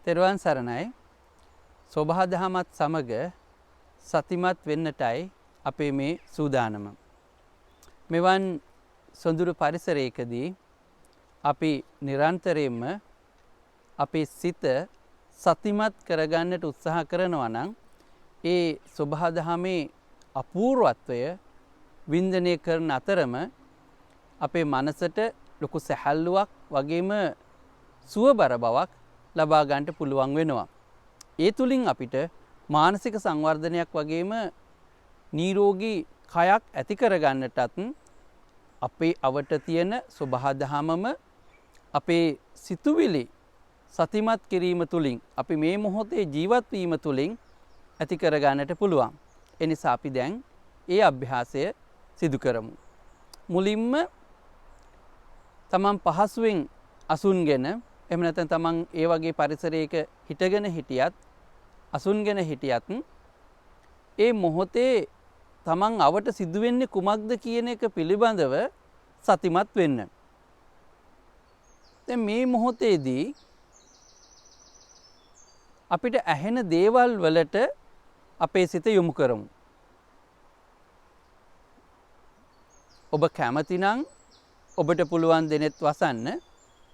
තෙරුවන් සරණයි. සෝභා දහමත් සමග සතිමත් වෙන්නටයි අපේ මේ සූදානම. මෙවන් සොඳුරු පරිසරයකදී අපි නිරන්තරයෙන්ම අපේ සිත සතිමත් කරගන්නට උත්සාහ කරනවා නම් ඒ සෝභා දහමේ අපූර්වත්වය වින්දනය කරන අතරම අපේ මනසට ලොකු සැහැල්ලුවක් වගේම සුවබර බවක් ලබා ගන්නට පුළුවන් වෙනවා. ඒ තුලින් අපිට මානසික සංවර්ධනයක් වගේම නිරෝගී කයක් ඇති කරගන්නටත් අපේ අවට තියෙන සෝභා දහමම අපේ සිතුවිලි සතිමත් කිරීම තුලින් අපි මේ මොහොතේ ජීවත් වීම තුලින් ඇති කරගන්නට පුළුවන්. ඒ නිසා අපි දැන් ඒ අභ්‍යාසය සිදු කරමු. මුලින්ම තමන් පහසුවෙන් අසුන්ගෙන එහෙම නැත්නම් තමන් ඒ වගේ පරිසරයක හිටගෙන හිටියත් අසුන්ගෙන හිටියත් ඒ මොහොතේ තමන් අවට සිදුවෙන්නේ කුමක්ද කියන එක පිළිබඳව සතිමත් වෙන්න. දැන් මේ මොහොතේදී අපිට ඇහෙන දේවල් වලට අපේ සිත යොමු කරමු. ඔබ කැමති නම් ඔබට පුළුවන් දෙනෙත් වසන්න.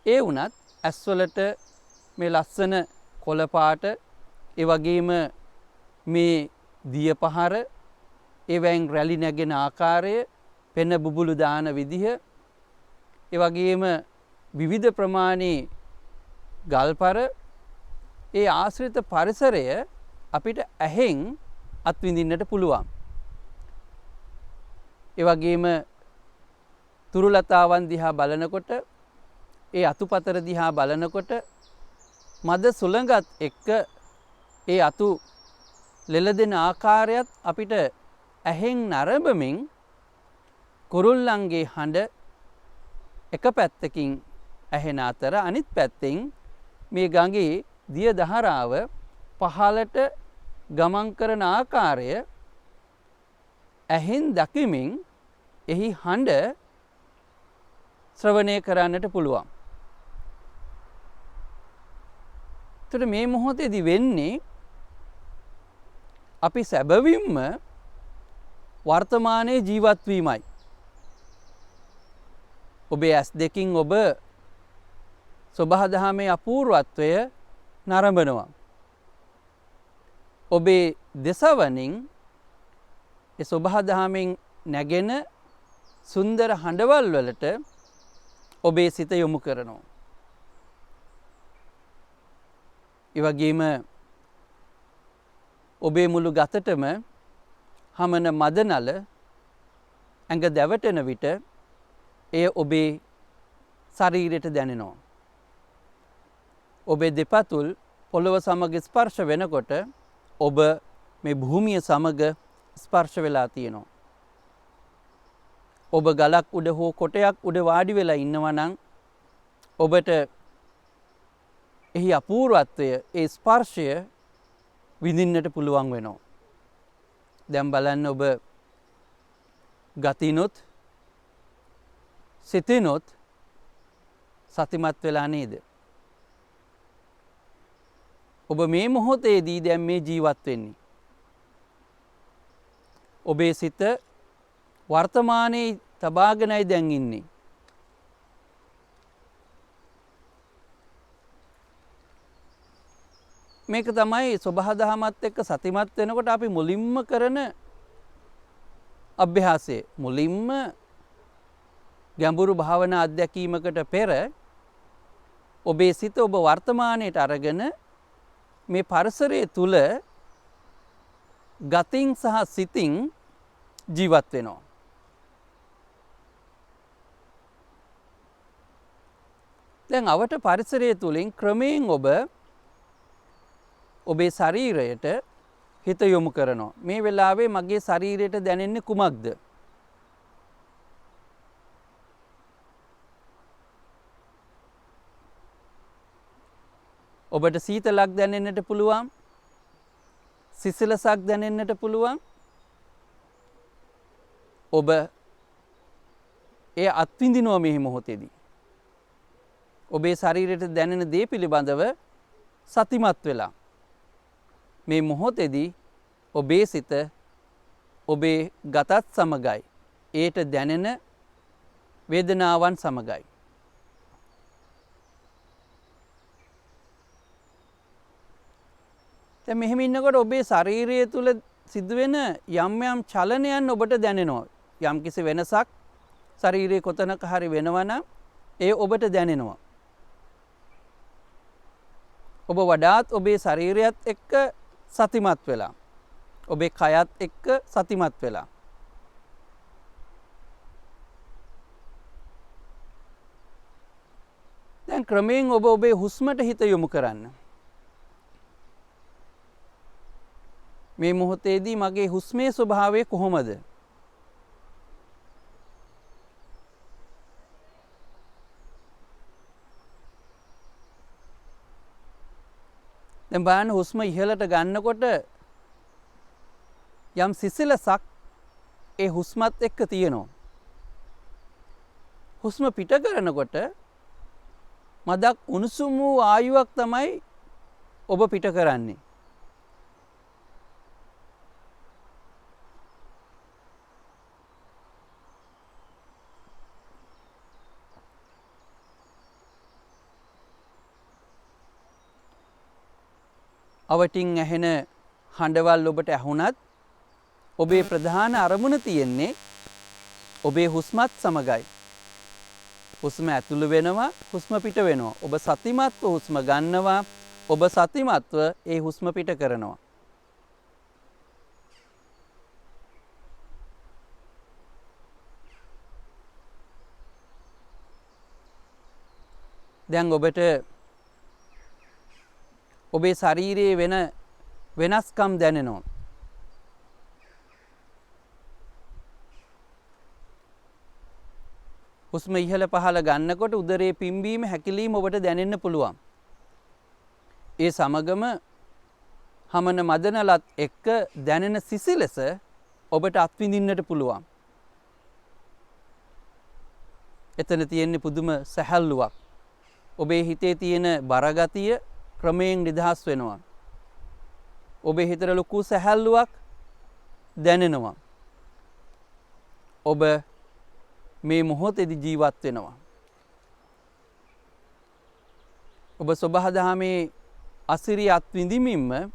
ඒ වුණත් ඇස්වලට මේ ලස්සන කොළ පාට, ඒ වගේම මේ දිය පහර, ඒවෙන් රැලි නැගෙන ආකාරය, පෙන බුබුලු දාන විදිහ, ඒ වගේම විවිධ ප්‍රමාණයේ ගල්පර, ඒ ආශ්‍රිත පරිසරය අපිට ඇහෙන් අත්විඳින්නට පුළුවන්. ඒ වගේම තුරුලතාවන් දිහා බලනකොට, ඒ අතුපතර දිහා බලනකොට මද සුළඟත් එක්ක ඒ අතු ලෙලදෙන ආකාරයත් අපිට ඇහෙන් නරඹමින් කුරුල්ලන්ගේ හඬ එක පැත්තකින් ඇහෙන අතර අනිත් පැත්තෙන් මේ ගඟේ දිය දහරාව පහළට ගමන් කරන ආකාරය ඇහෙන් දකිමින් එහි හඬ ශ්‍රවණය කරන්නට පුළුවන්. එතකොට මේ මොහොතේදී වෙන්නේ අපි සැබවින්ම වර්තමානයේ ජීවත් වීමයි. ඔබේ ඇස් දෙකින් ඔබ සෝභා දහමේ අපූර්වත්වය නරඹනවා. ඔබේ දෙසවනින් ඒ සෝභා දහමෙන් නැගෙන සුන්දර හඬවල් වලට ඔබේ සිත යොමු කරනවා. ඒ වගේම ඔබේ මුළු ගතටම හමන මදනල ඇඟ දැවටෙන විට එය ඔබේ ශරීරයට දැනෙනවා. ඔබේ දෙපතුල් පොළව සමග ස්පර්ශ වෙනකොට ඔබ මේ භූමිය සමග ස්පර්ශ වෙලා තියෙනවා. ඔබ ගලක් උඩ හෝ කොටයක් උඩ වාඩි වෙලා ඉන්නවා නම් ඔබට එහි අපූර්වත්වය, ඒ ස්පර්ශය විඳින්නට පුළුවන් වෙනවා. දැන් බලන්න ඔබ ගතිනොත් සිතිනොත් සතිමත් වෙලා නේද? ඔබ මේ මොහොතේදී දැන් මේ ජීවත් වෙන්නේ. ඔබේ සිත වර්තමානයේ තබාගෙනයි දැන් ඉන්නේ. මේක තමයි සෝභා දහමත් එක්ක සතිමත් වෙනකොට අපි මුලින්ම කරන අභ්‍යාසය. මුලින්ම ගැඹුරු භාවනා අධ්‍යක්ීමකට පෙර ඔබේ සිත ඔබ වර්තමානයට අරගෙන මේ පරිසරය තුල ගතින් සහ සිතින් ජීවත් වෙනවා. දැන් අවට පරිසරය තුලින් ක්‍රමයෙන් ඔබ ඔබේ ශරීරයට හිත යොමු කරනවා. මේ වෙලාවේ මගේ ශරීරයට දැනෙන්නේ කුමක්ද? ඔබට සීතලක් දැනෙන්නට පුළුවන්. සිසිලසක් දැනෙන්නට පුළුවන්. ඔබ ඒ අත්විඳිනවා මේ මොහොතේදී. ඔබේ ශරීරයට දැනෙන දේ පිළිබඳව සතිමත් වෙලා මේ මොහොතේදී ඔබේ සිත ඔබේ ගතත් සමගයි ඒට දැනෙන වේදනාවන් සමගයි. දැන් මෙහෙම ඉන්නකොට ඔබේ ශරීරය තුල සිදුවෙන යම් යම් චලනයන් ඔබට දැනෙනවා. යම් කිසි වෙනසක් ශරීරයේ කොතනක හරි වෙනවා නම් ඒ ඔබට දැනෙනවා. ඔබ වඩාත් ඔබේ ශරීරයත් එක්ක සතිමත් වෙලා ඔබේ කයත් එක්ක සතිමත් වෙලා දැන් ක්‍රමයෙන් ඔබ ඔබේ හුස්මට හිත යොමු කරන්න. මේ මොහොතේදී මගේ හුස්මේ ස්වභාවය කොහොමද? දැන් බලන්න හුස්ම ඉහළට ගන්නකොට යම් සිසිලසක් ඒ හුස්මත් එක්ක තියෙනවා. හුස්ම පිට කරනකොට මදක් උණුසුම් වූ ආයුවක් තමයි ඔබ පිට කරන්නේ. අවටින් ඇහෙන හඬවල් ඔබට ඇහුණත් ඔබේ ප්‍රධාන අරමුණ තියෙන්නේ ඔබේ හුස්මත් සමගයි. හුස්ම ඇතුළු වෙනවා, හුස්ම පිට වෙනවා. ඔබ සතිමත්ව හුස්ම ගන්නවා, ඔබ සතිමත්ව ඒ හුස්ම පිට කරනවා. දැන් ඔබට ඔබේ ශරීරයේ වෙන වෙනස්කම් දැනෙනවා. හුස්ම ඉහළ පහළ ගන්නකොට උදරයේ පිම්බීම හැකිලිම ඔබට දැනෙන්න පුළුවන්. ඒ සමගම හමන මදනලත් එක්ක දැනෙන සිසිලස ඔබට අත්විඳින්නට පුළුවන්. එතන තියෙන්නේ පුදුම සැහැල්ලුවක්. ඔබේ හිතේ තියෙන බරගතිය ක්‍රමයෙන් නිදහස් වෙනවා. ඔබේ හිතට ලොකු සැහැල්ලුවක් දැනෙනවා. ඔබ මේ මොහොතේදී ජීවත් වෙනවා. ඔබ සබහාදහමේ අසිරිය අත්විඳිමින්ම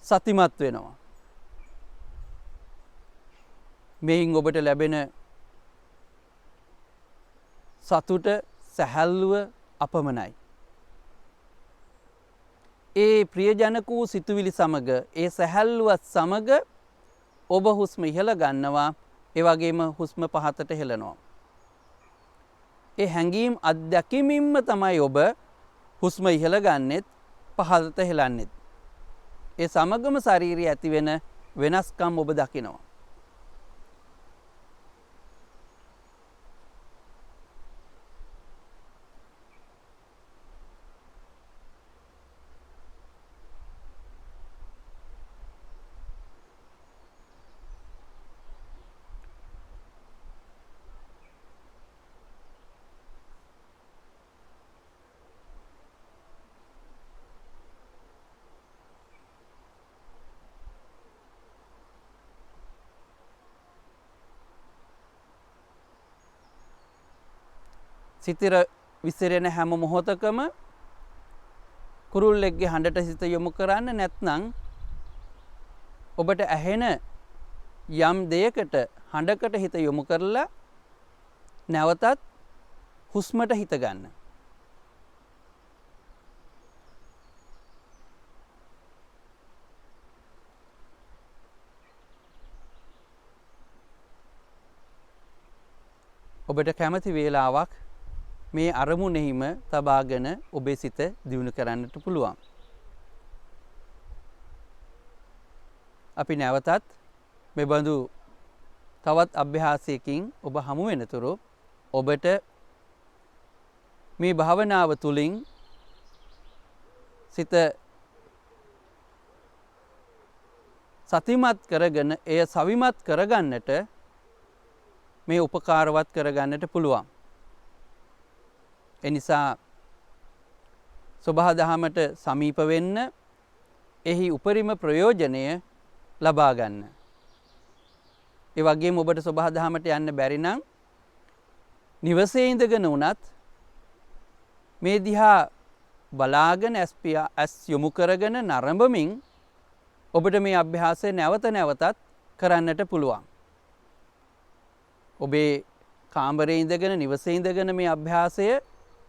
සතිමත් වෙනවා. මේන් ඔබට ලැබෙන සතුට සැහැල්ලුව අපමණයි. ඒ ප්‍රියජනක වූ සිතුවිලි සමග ඒ සැහැල්ලුවත් සමග ඔබ හුස්ම ඉහළ ගන්නවා, ඒ වගේම හුස්ම පහතට හෙළනවා. ඒ හැඟීම් අත්දැකීමින්ම තමයි ඔබ හුස්ම ඉහළ ගන්නෙත් පහතට හෙළන්නෙත්. ඒ සමගම ශරීරයේ ඇතිවෙන වෙනස්කම් ඔබ දකිනවා. සිතිර විසිරෙන හැම මොහොතකම කුරුල්ලෙක්ගේ හඬට සිත යොමු කරන්න, නැත්නම් ඔබට ඇහෙන යම් දෙයකට හඬකට හිත යොමු කරලා නැවතත් හුස්මට හිත ගන්න. ඔබට කැමති වේලාවක් මේ අරමුණෙහිම තබාගෙන ඔබේ සිත දියුණු කරන්නට පුළුවන්. අපි නැවතත් මෙබඳු තවත් අභ්‍යාසයකින් ඔබ හමු වෙනතුරු ඔබට මේ භාවනාව තුළින් සිත සතිමත් කරගෙන එය සවිමත් කරගන්නට මේ උපකාරවත් කරගන්නට පුළුවන්. එනිසා සොබහා දහමට සමීප වෙන්න, එහි උපරිම ප්‍රයෝජනය ලබා ගන්න. ඒ වගේම ඔබට සොබහා දහමට යන්න බැරි නම් නිවසේ ඉඳගෙන වුණත් මේ දිහා බලාගෙන ඇස් යොමු කරගෙන නරඹමින් ඔබට මේ අභ්‍යාසය නැවත නැවතත් කරන්නට පුළුවන්. ඔබේ කාමරේ ඉඳගෙන නිවසේ ඉඳගෙන මේ අභ්‍යාසය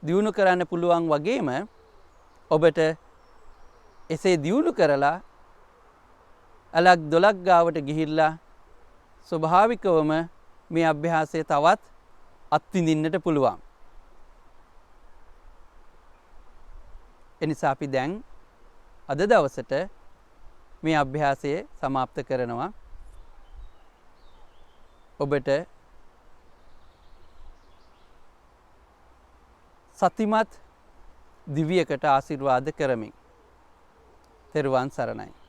දියුණු කරන්න පුළුවන් වගේම ඔබට එසේ දියුණු කරලා අලක් දොලක් ගාවට ගිහිල්ලා ස්වභාවිකවම මේ අභ්‍යාසය තවත් අත්විඳින්නට පුළුවන්. එනිසා අපි දැන් අද දවසට මේ අභ්‍යාසය සමාප්ත කරනවා. ඔබට සතිමත් දිවියකට ආශිර්වාද කරමින් තෙරුවන් සරණයි.